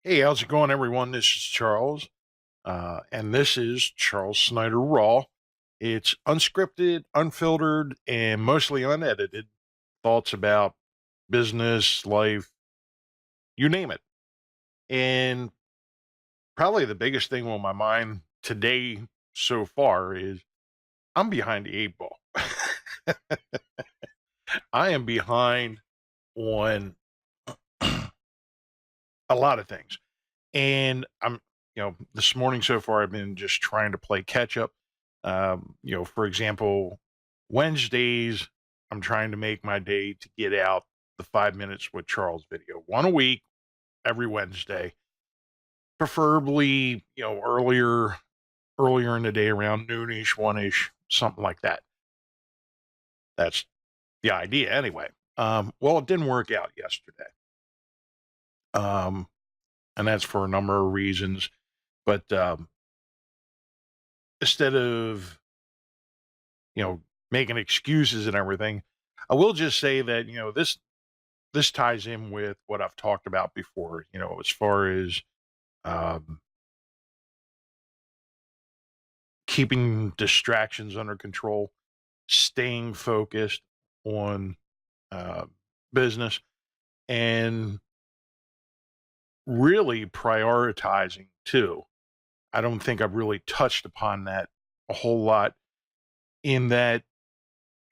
Hey, how's it going, everyone? This is Charles, and this is Charles Snyder Raw. It's unscripted, unfiltered, and mostly unedited thoughts about business, life, you name it. And probably the biggest thing on my mind today so far is I'm behind the eight ball. I am behind on a lot of things. And this morning so far, I've been just trying to play catch up. For example, Wednesdays, I'm trying to make my day to get out the 5 minutes with Charles video, one a week, every Wednesday, preferably, earlier in the day around noonish, one-ish, something like that. That's the idea anyway. Well, it didn't work out yesterday. And that's for a number of reasons. But instead of making excuses and everything, I will just say that this ties in with what I've talked about before. As far as um, keeping distractions under control, staying focused on uh, business, and really prioritizing too. I don't think I've really touched upon that a whole lot. In that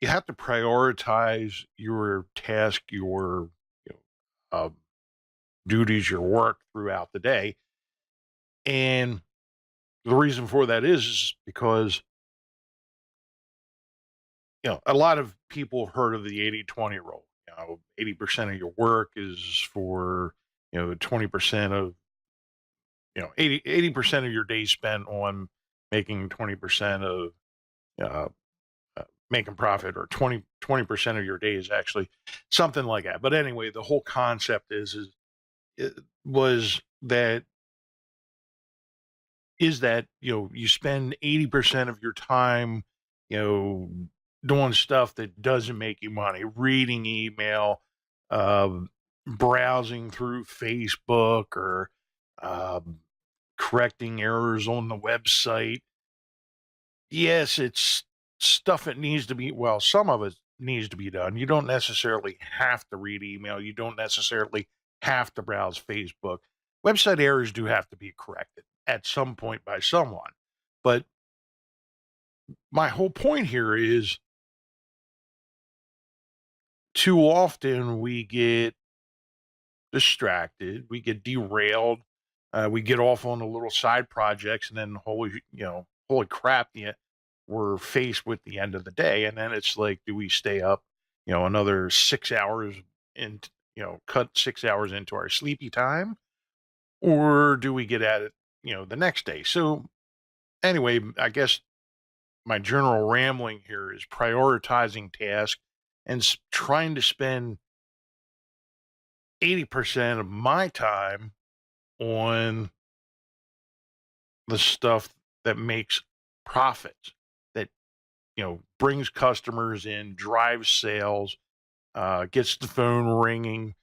you have to prioritize your task, your you duties, your work throughout the day. And the reason for that is because, a lot of people have heard of the 80-20 rule. 80% of your work is for, 20% of, 80% of your day spent on making 20% of uh, making profit, or 20% of your day is actually something like that. But anyway, the whole concept it was that you spend 80% of your time, you know, doing stuff that doesn't make you money, reading email, um, browsing through Facebook, or um, correcting errors on the website. Yes, it's stuff that needs to be, well, some of it needs to be done. You don't necessarily have to read email. You don't necessarily have to browse Facebook. Website errors do have to be corrected at some point by someone. But my whole point here is, too often we get distracted, we get derailed, we get off on the little side projects, and then holy crap, we're faced with the end of the day, and then it's like, do we stay up, another 6 hours, and cut 6 hours into our sleepy time, or do we get at it, the next day? So anyway, I guess my general rambling here is prioritizing tasks and trying to spend 80% of my time on the stuff that makes profits, that, brings customers in, drives sales, gets the phone ringing,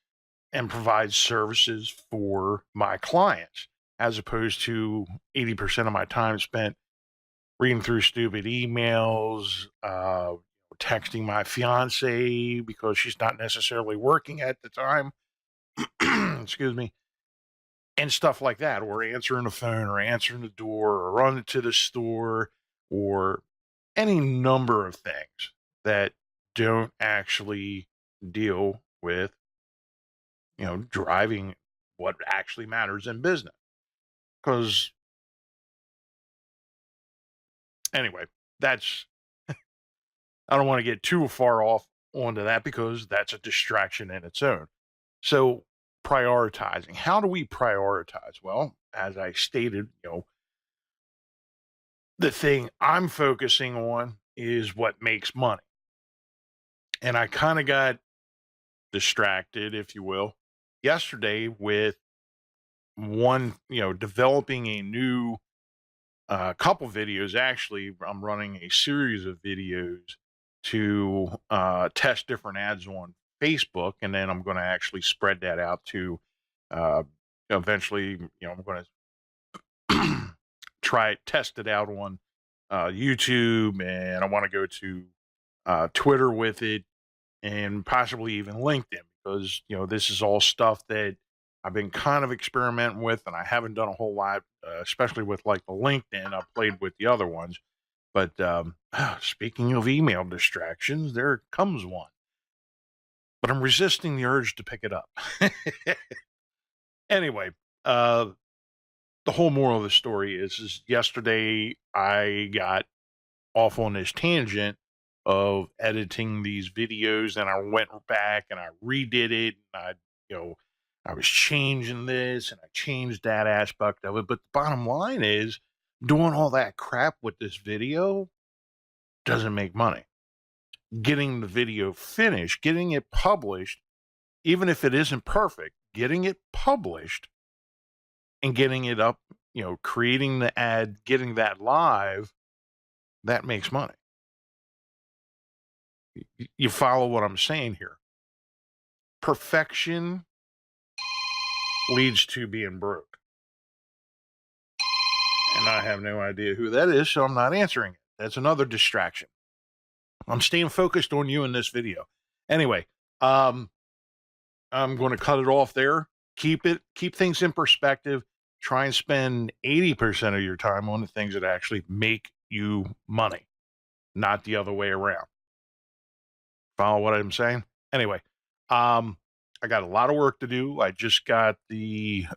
and provides services for my clients, as opposed to 80% of my time spent reading through stupid emails, texting my fiance because she's not necessarily working at the time. Excuse me. And stuff like that, or answering the phone, or answering the door, or running to the store, or any number of things that don't actually deal with, driving what actually matters in business. Because anyway, that's, I don't want to get too far off onto that, because that's a distraction in its own. So, prioritizing. How do we prioritize? Well, as I stated, the thing I'm focusing on is what makes money. And I kind of got distracted, if you will, yesterday with developing a new couple videos. Actually, I'm running a series of videos to test different ads on Facebook, and then I'm going to actually spread that out to eventually, I'm going to try it, test it out on YouTube, and I want to go to Twitter with it, and possibly even LinkedIn, because this is all stuff that I've been kind of experimenting with, and I haven't done a whole lot, especially with like the LinkedIn. I've played with the other ones, but speaking of email distractions, there comes one. But I'm resisting the urge to pick it up. Anyway, the whole moral of the story is yesterday I got off on this tangent of editing these videos, and I went back and I redid it, and I was changing this and I changed that aspect of it. But the bottom line is, doing all that crap with this video doesn't make money. Getting the video finished, getting it published, even if it isn't perfect, getting it published and getting it up, creating the ad, getting that live, that makes money. You follow what I'm saying here? Perfection leads to being broke. And I have no idea who that is, so I'm not answering it. That's another distraction. I'm staying focused on you in this video. Anyway, I'm going to cut it off there. Keep things in perspective. Try and spend 80% of your time on the things that actually make you money, not the other way around. Follow what I'm saying? Anyway, I got a lot of work to do. I just got the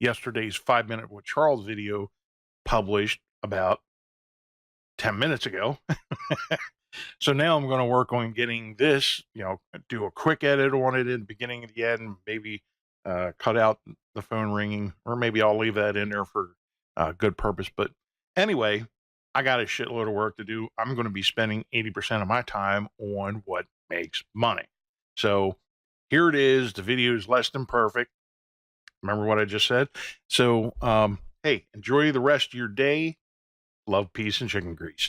yesterday's 5-minute with Charles video published about 10 minutes ago. So now I'm going to work on getting this, do a quick edit on it in the beginning and the end, maybe cut out the phone ringing, or maybe I'll leave that in there for good purpose. But anyway, I got a shitload of work to do. I'm going to be spending 80% of my time on what makes money. So here it is. The video is less than perfect. Remember what I just said? So, hey, enjoy the rest of your day. Love, peace, and chicken grease.